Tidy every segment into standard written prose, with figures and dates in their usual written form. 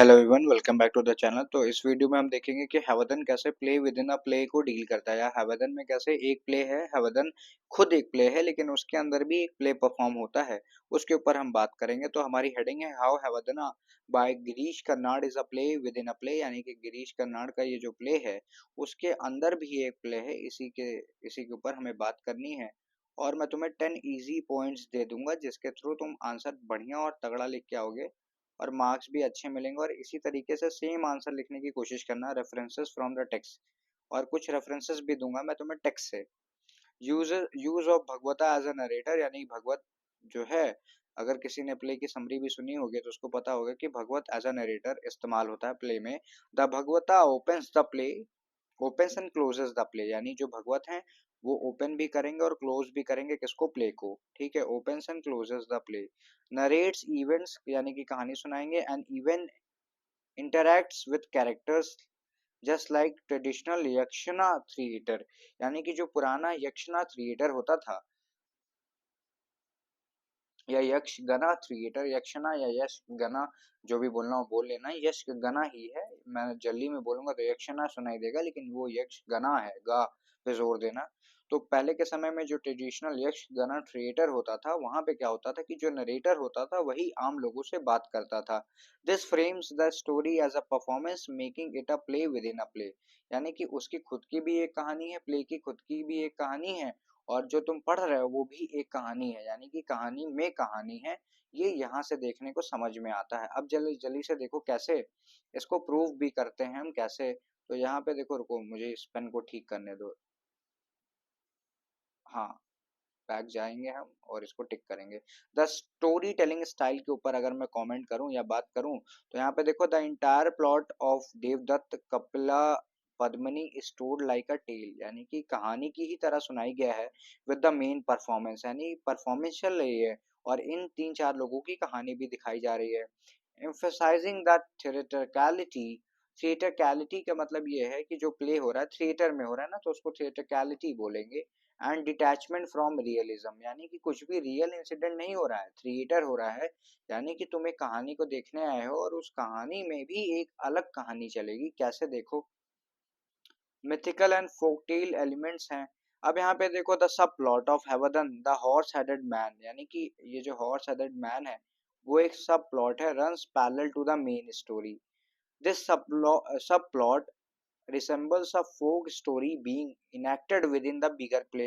Hello everyone, welcome back to the channel. तो इस video में हम देखेंगे कि हैवदन कैसे play within a play को डील करता है, या हैवदन में कैसे एक प्ले है, हैवदन खुद एक प्ले है लेकिन उसके अंदर भी एक प्ले परफॉर्म होता है, उसके ऊपर हम बात करेंगे। तो हमारी हेडिंग है how Hayavadana by Girish Karnad is a play within a play, यानी कि गिरीश कर्नाड का ये जो प्ले है उसके अंदर भी एक प्ले है। इसी के ऊपर हमें बात करनी है और मैं तुम्हें 10 इजी पॉइंट्स दे दूंगा जिसके थ्रू तुम आंसर बढ़िया और तगड़ा लिख के आओगे और मार्क्स भी अच्छे मिलेंगे। और इसी तरीके से सेम आंसर लिखने की कोशिश करना, रेफरेंसेस फ्रॉम द टेक्स्ट, और कुछ रेफरेंसेस भी दूंगा मैं तुम्हें टेक्स्ट से। यूज यूज ऑफ भगवता एज अ नरेटर, यानी भगवत जो है, अगर किसी ने प्ले की समरी भी सुनी होगी तो उसको पता होगा कि भगवत एज अ नरेटर इस्तेमाल होता है प्ले में। The Bhagavata opens the play, opens and closes the play, यानी जो भगवत हैं वो ओपन भी करेंगे और क्लोज भी करेंगे किसको, प्ले को। ठीक है, opens and closes the play. Narrates events, यानी कि कहानी सुनाएंगे। And even interacts with characters just like traditional Yakshagana theatre, यानी कि जो पुराना यक्षना थिएटर होता था या यक्ष गना थिएटर, यक्षना या यश गना, जो भी बोलना हो बोल लेना, यश गना ही है। मैं जल्दी में बोलूंगा तो यक्षना सुनाई देगा लेकिन वो यक्ष गना है, गा पे जोर देना। तो पहले के समय में जो ट्रेडिशनल यक्ष गना थिएटर होता था वहां पे क्या होता था कि जो नरेटर होता था वही आम लोगों से बात करता था। This frames the story as a performance making it a play within a play, यानी कि उसकी खुद की भी एक कहानी है, प्ले की खुद की भी एक कहानी है, और जो तुम पढ़ रहे हो वो भी एक कहानी है, यानी कि कहानी में कहानी है। ये यहाँ से देखने को समझ में आता है। अब जल्दी जल्दी से देखो कैसे इसको प्रूव भी करते हैं हम, कैसे। तो यहाँ पे देखो, रुको मुझे इस पेन को ठीक करने दो। हाँ, बैक जाएंगे हम और इसको टिक करेंगे। द स्टोरी टेलिंग स्टाइल के ऊपर अगर मैं कमेंट करूं या बात करूं तो यहाँ पे देखो, the entire plot of Devadatta Kapila Padmini stored like a tale, यानी कि कहानी की ही तरह सुनाई गया है। विद द मेन परफॉर्मेंस, यानी परफॉर्मेंस चल रही है और इन तीन चार लोगों की कहानी भी दिखाई जा रही है। एम्फेसाइजिंग द थिएटरकैलिटी, थिएटरकैलिटी का मतलब ये है कि जो प्ले हो रहा है थिएटर में हो रहा है ना, तो उसको थिएटरकैलिटी बोलेंगे। एंड डिटैचमेंट फ्रॉम रियलिज्म, यानी कि कुछ भी रियल इंसिडेंट नहीं हो रहा है, थिएटर हो रहा है, यानी कि तुम एक कहानी को देखने आए हो और उस कहानी में भी एक अलग कहानी चलेगी। कैसे, देखो, मिथिकल एंड फोकटेल एलिमेंट्स हैं। अब यहाँ पे देखो, the subplot of Hayavadana the horse headed man, यानी कि ये जो हॉर्स हेडेड मैन है वो एक सब प्लॉट है, runs parallel to the main story. This sub plot resembles a folk story being enacted within the bigger play,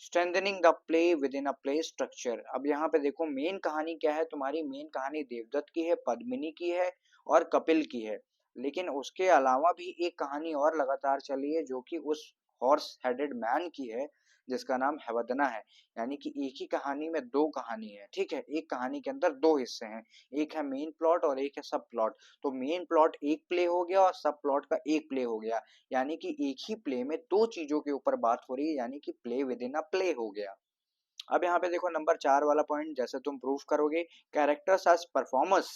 strengthening the play within a play structure। अब यहाँ पे देखो main कहानी क्या है, तुम्हारी मेन कहानी देवदत्त की है, पद्मिनी की है और कपिल की है, लेकिन उसके अलावा भी एक कहानी और लगातार चली है जो कि उस हॉर्स हेडेड मैन की है जिसका नाम हैवदना है। यानी कि एक ही कहानी में दो कहानी है, ठीक है, एक कहानी के अंदर दो हिस्से हैं, एक है मेन प्लॉट और एक है सब प्लॉट। तो मेन प्लॉट एक प्ले हो गया और सब प्लॉट का एक प्ले हो गया, यानी कि एक ही प्ले में दो चीजों के ऊपर बात हो रही है, यानी कि play within a play हो गया। अब यहाँ पे देखो नंबर 4 वाला पॉइंट, जैसे तुम प्रूफ करोगे, कैरेक्टर्स एज परफॉर्मर्स।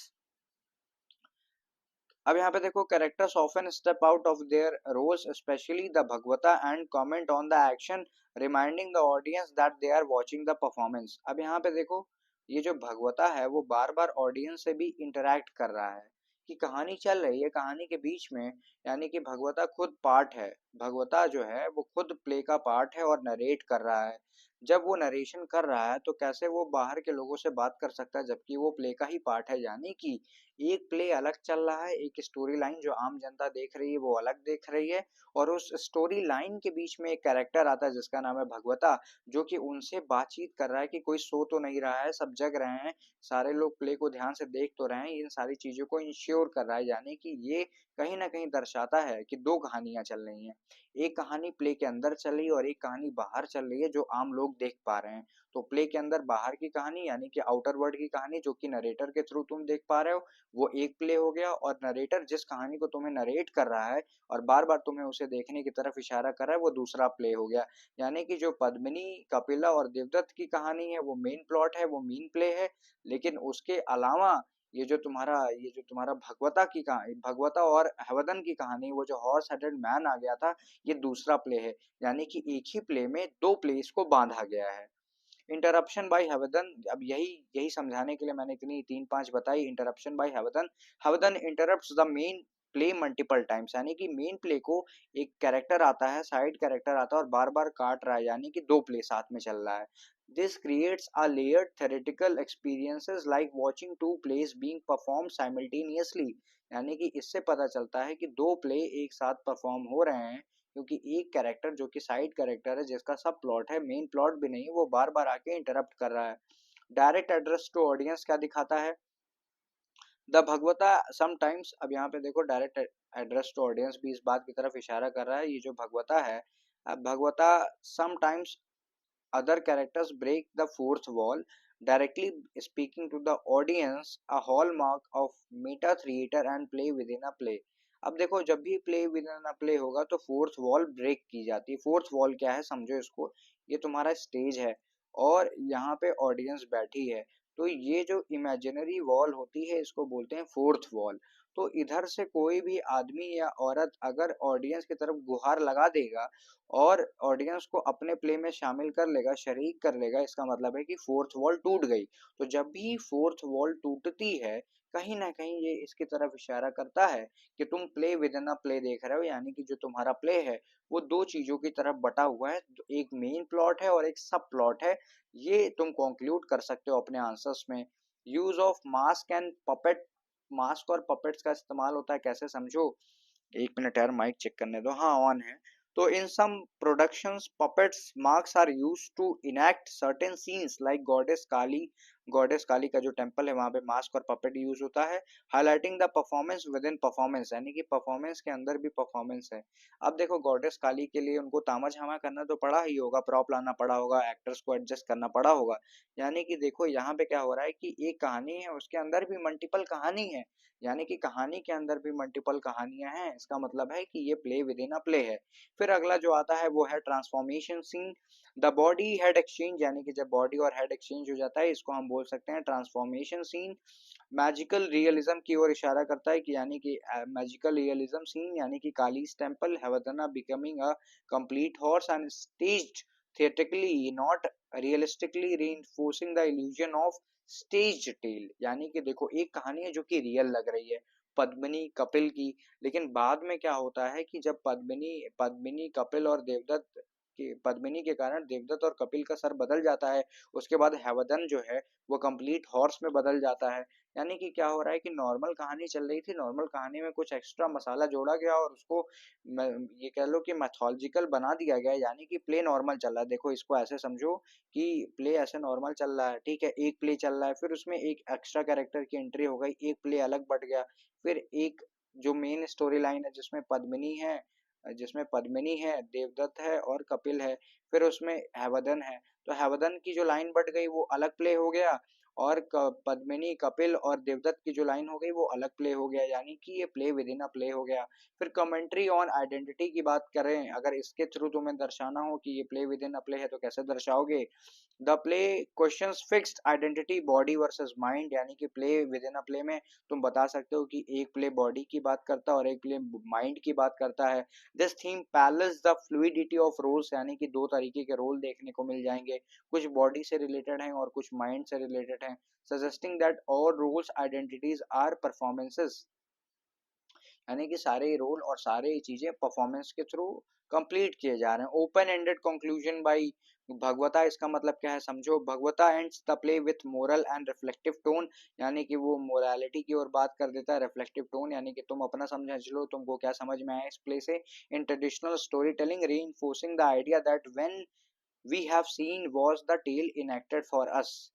अब यहाँ पे देखो, characters often step out of their roles, specially the Bhagavata, and comment on the action, reminding the audience that they are watching the performance. अब यहाँ पे देखो, ये जो भगवता है वो बार बार ऑडियंस से भी इंटरेक्ट कर रहा है कि कहानी चल रही है, कहानी के बीच में, यानी कि भगवता खुद पार्ट है, भगवता जो है वो खुद प्ले का पार्ट है और नरेट कर रहा है। जब वो नरेशन कर रहा है तो कैसे वो बाहर के लोगों से बात कर सकता है जबकि वो प्ले का ही पार्ट है, यानी कि एक प्ले अलग चल रहा है, एक स्टोरी लाइन जो आम जनता देख रही है वो अलग देख रही है, और उस स्टोरी लाइन के बीच में एक कैरेक्टर आता है जिसका नाम है भगवता, जो कि उनसे बातचीत कर रहा है कि कोई सो तो नहीं रहा है, सब जग रहे हैं, सारे लोग प्ले को ध्यान से देख तो रहे हैं, इन सारी चीजों को इंश्योर कर रहा है, यानी कि ये कहीं ना कहीं दर्शाता है कि दो कहानियां चल रही हैं। एक कहानी प्ले के अंदर चल रही है और एक कहानी बाहर चल रही है जो आम लोग देख पा रहे हैं। तो प्ले के अंदर बाहर की कहानी, यानी कि आउटर वर्ल्ड की कहानी जो कि नरेटर के थ्रू तुम देख पा रहे हो, वो एक प्ले हो गया, और नरेटर जिस कहानी को तुम्हें नरेट कर रहा है और बार बार तुम्हें उसे देखने की तरफ इशारा कर रहा है वो दूसरा प्ले हो गया। यानी कि जो पद्मिनी, कपिला और देवदत्त की कहानी है वो मेन प्लॉट है, वो मेन प्ले है, लेकिन उसके अलावा ये जो तुम्हारा भगवता की कहानी, भगवता और हवदन की कहानी, वो जो हॉर्स हेडेड मैन आ गया था, ये दूसरा प्ले है, यानी कि एक ही प्ले में दो प्लेस को बांधा गया है। इंटरप्शन बाय हवदन, अब यही यही समझाने के लिए मैंने इतनी 3-5 बताई। Interruption by Hayavadana, Hayavadana interrupts the main play multiple times, यानी कि मेन प्ले को एक कैरेक्टर आता है, साइड कैरेक्टर आता है और बार बार काट रहा है, यानी कि दो प्ले साथ में चल रहा है। This creates a layered theoretical experiences like watching two plays being performed simultaneously, यानी कि इससे पता चलता है कि दो प्ले एक साथ परफॉर्म हो रहे हैं, क्योंकि एक कैरेक्टर जो कि साइड कैरेक्टर है, जिसका सब प्लॉट है, मेन प्लॉट भी नहीं, वो बार बार आके इंटरप्ट कर रहा है। डायरेक्ट एड्रेस टू ऑडियंस क्या दिखाता है? द भगवता समटाइम्स, अब यहाँ पे देखो डायरेक्ट एड्रेस टू ऑडियंस भी इस बात की तरफ इशारा कर रहा है। ये जो भगवता है, अब भगवता sometimes other characters break the fourth wall, directly speaking to the audience, a hallmark of meta theater and play within a play। अब देखो जब भी play within a play होगा तो फोर्थ वॉल ब्रेक की जाती है। फोर्थ वॉल क्या है समझो इसको, ये तुम्हारा स्टेज है और यहाँ पे ऑडियंस बैठी है, तो ये जो इमेजिनरी वॉल होती है इसको बोलते हैं फोर्थ वॉल। तो इधर से कोई भी आदमी या औरत अगर ऑडियंस की तरफ गुहार लगा देगा और ऑडियंस को अपने प्ले में शामिल कर लेगा, शरीक कर लेगा, इसका मतलब है कि फोर्थ वॉल टूट गई। तो जब भी फोर्थ वॉल टूटती है, कहीं ना कहीं ये इसकी तरफ इशारा करता है कि तुम play within a play देख रहे हो, यानी कि जो तुम्हारा प्ले है वो दो चीजों की तरफ बटा हुआ है, एक मेन प्लॉट है और एक सब प्लॉट है। ये तुम कंक्लूड कर सकते हो अपने आंसर्स में। Use of mask and puppet, mask और पपेट्स का इस्तेमाल होता है, कैसे समझो? एक मिनट यार, माइक चेक करने दो, हाँ ऑन है। तो in some productions puppets marks are used to enact certain scenes like goddess Kali का जो टेम्पल है वहां पे मास्क और पपेट यूज होता है। Highlighting the performance with in performance, यानी कि परफॉर्मेंस के अंदर भी परफॉर्मेंस है। अब देखो गॉडेस काली के लिए उनको तामा झामा करना तो पड़ा ही होगा, प्रॉप लाना पड़ा होगा, एक्टर्स को एडजस्ट करना पड़ा होगा। यानी कि देखो यहाँ पे क्या हो रहा है कि एक कहानी है, उसके अंदर भी मल्टीपल कहानी है, यानी कि कहानी के अंदर भी मल्टीपल कहानियां हैं, इसका मतलब है कि ये play within a play है। फिर अगला जो आता है वो है transformation scene. The body head exchange, यानी कि जब बॉडी और हेड एक्सचेंज हो जाता है इसको हम बोल सकते हैं ट्रांसफॉर्मेशन सीन। मैजिकल रियलिज्म की ओर इशारा करता है कि यानी कि मैजिकल रियलिज्म सीन, यानी कि Kali's temple Hayavadana becoming a complete horse and staged theatrically not realistically reinforcing the illusion of stage tale, यानी कि देखो एक कहानी है जो कि रियल लग रही है, पद्मिनी कपिल की, लेकिन बाद में क्या होता है कि जब पद्मिनी पद्मिनी कपिल और देवदत्त के, पद्मिनी के कारण देवदत्त और कपिल का सर बदल जाता है, उसके बाद हैवदन जो है वो कंप्लीट हॉर्स में बदल जाता है। यानी कि क्या हो रहा है कि नॉर्मल कहानी चल रही थी, नॉर्मल कहानी में कुछ एक्स्ट्रा मसाला जोड़ा गया और उसको ये कह लो कि मैथोलॉजिकल बना दिया गया, यानी कि प्ले नॉर्मल चल रहा है। देखो इसको ऐसे समझो कि प्ले ऐसे नॉर्मल चल रहा है, ठीक है, एक प्ले चल रहा है, फिर उसमें एक एक्स्ट्रा कैरेक्टर की एंट्री हो गई, एक प्ले अलग बढ़ गया, फिर एक जो मेन स्टोरी लाइन है जिसमें पद्मिनी है, देवदत्त है और कपिल है, फिर उसमें हैवदन है, तो हैवदन की जो लाइन बढ़ गई वो अलग प्ले हो गया, और पद्मिनी कपिल और देवदत्त की जो लाइन हो गई वो अलग प्ले हो गया, यानी कि ये play within a play हो गया। फिर कमेंट्री ऑन आइडेंटिटी की बात करें, अगर इसके थ्रू तुम्हें दर्शाना हो कि ये play within a play है तो कैसे दर्शाओगे? The play questions fixed identity body versus mind, यानी कि play within a play में तुम बता सकते हो कि एक प्ले बॉडी की बात करता है और एक प्ले माइंड की बात करता है। This theme places the fluidity of roles, यानी कि दो तरीके के रोल देखने को मिल जाएंगे, कुछ बॉडी से रिलेटेड हैं और कुछ माइंड से रिलेटेड हैं, suggesting that all roles identities are performances, यानी कि सारे रोल और सारे चीजें परफॉर्मेंस के थ्रू कंप्लीट किए जा रहे हैं। ओपन एंडेड कंक्लूजन बाई भगवता, इसका मतलब क्या है समझो? भगवता ends the play with moral and reflective tone, यानी कि वो मोरालिटी की ओर बात कर देता है, रिफ्लेक्टिव टोन यानी कि तुम अपना समझ लो, तुमको क्या समझ में आया इस प्ले से। In traditional story telling reinforcing the idea that when we have seen was the tale enacted for us,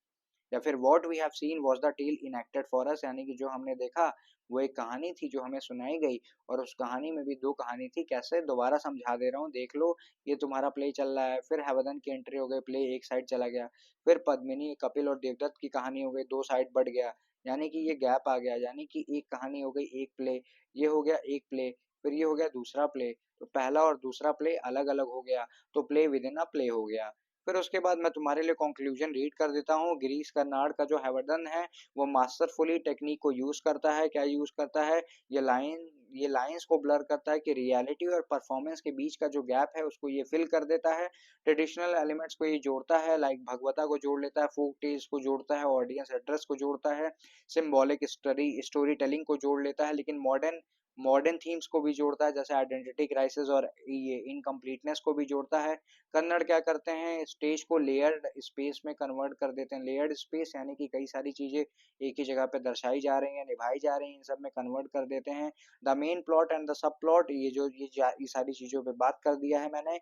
या फिर what we have seen was the tale enacted for us, यानी कि जो हमने देखा वो एक कहानी थी जो हमें सुनाई गई, और उस कहानी में भी दो कहानी थी। कैसे? दोबारा समझा दे रहा हूँ, देख लो। ये तुम्हारा प्ले चल रहा है, फिर हैवदन की एंट्री हो गई, प्ले एक साइड चला गया, फिर पद्मिनी कपिल और देवदत्त की कहानी हो गई, दो साइड बढ़ गया, यानी कि ये गैप आ गया, यानी कि एक कहानी हो गई एक प्ले, ये हो गया एक प्ले, फिर ये हो गया दूसरा प्ले, तो पहला और दूसरा प्ले अलग अलग हो गया, तो play within a play हो गया। फिर उसके बाद मैं तुम्हारे लिए कंक्लूजन रीड कर देता हूँ। गिरीश कर्नाड का जो हैवरडन है वो मास्टरफुली टेक्निक को यूज करता है। क्या यूज करता है? ये लाइन ये लाइंस को ब्लर करता है कि रियलिटी और परफॉर्मेंस के बीच का जो गैप है उसको ये फिल कर देता है। ट्रेडिशनल एलिमेंट्स को ये जोड़ता है, लाइक भगवता को जोड़ लेता है, फोक टेल्स को जोड़ता है, ऑडियंस एड्रेस को जोड़ता है, सिंबॉलिक स्टोरी टेलिंग को जोड़ लेता है, लेकिन मॉडर्न मॉडर्न थीम्स को भी जोड़ता है, जैसे आइडेंटिटी क्राइसिस और ये इनकम्प्लीटनेस को भी जोड़ता है। कन्नड़ क्या करते हैं, स्टेज को लेयर्ड स्पेस में कन्वर्ट कर देते हैं। लेयर्ड स्पेस यानी कि कई सारी चीजें एक ही जगह पे दर्शाई जा रही हैं, निभाई जा रही हैं, इन सब में कन्वर्ट कर देते हैं। The main plot and the sub plot, ये सारी चीजों पे बात कर दिया है मैंने।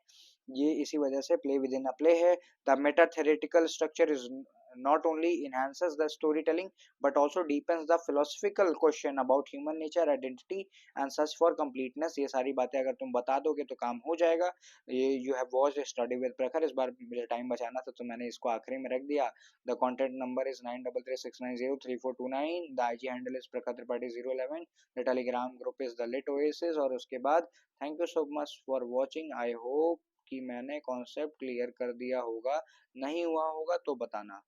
ये इसी वजह से play within a play है। The meta theatrical structure is not only enhances the storytelling but also deepens the philosophical question about human nature, identity and search for completeness। ये सारी बातें अगर तुम बता दोगे तो काम हो जाएगा। ये you have watched study with प्रखर, इस बार मुझे टाइम बचाना था तो मैंने इसको आखिरी में रख दिया। The content number is 9336903429। The IG handle is Prakhar Tripathi 011। The Telegram group is the lit oasis. और उसके बाद thank you so much for watching. I hope कि मैंने कॉन्सेप्ट क्लियर कर दिया होगा, नहीं हुआ होगा तो बताना।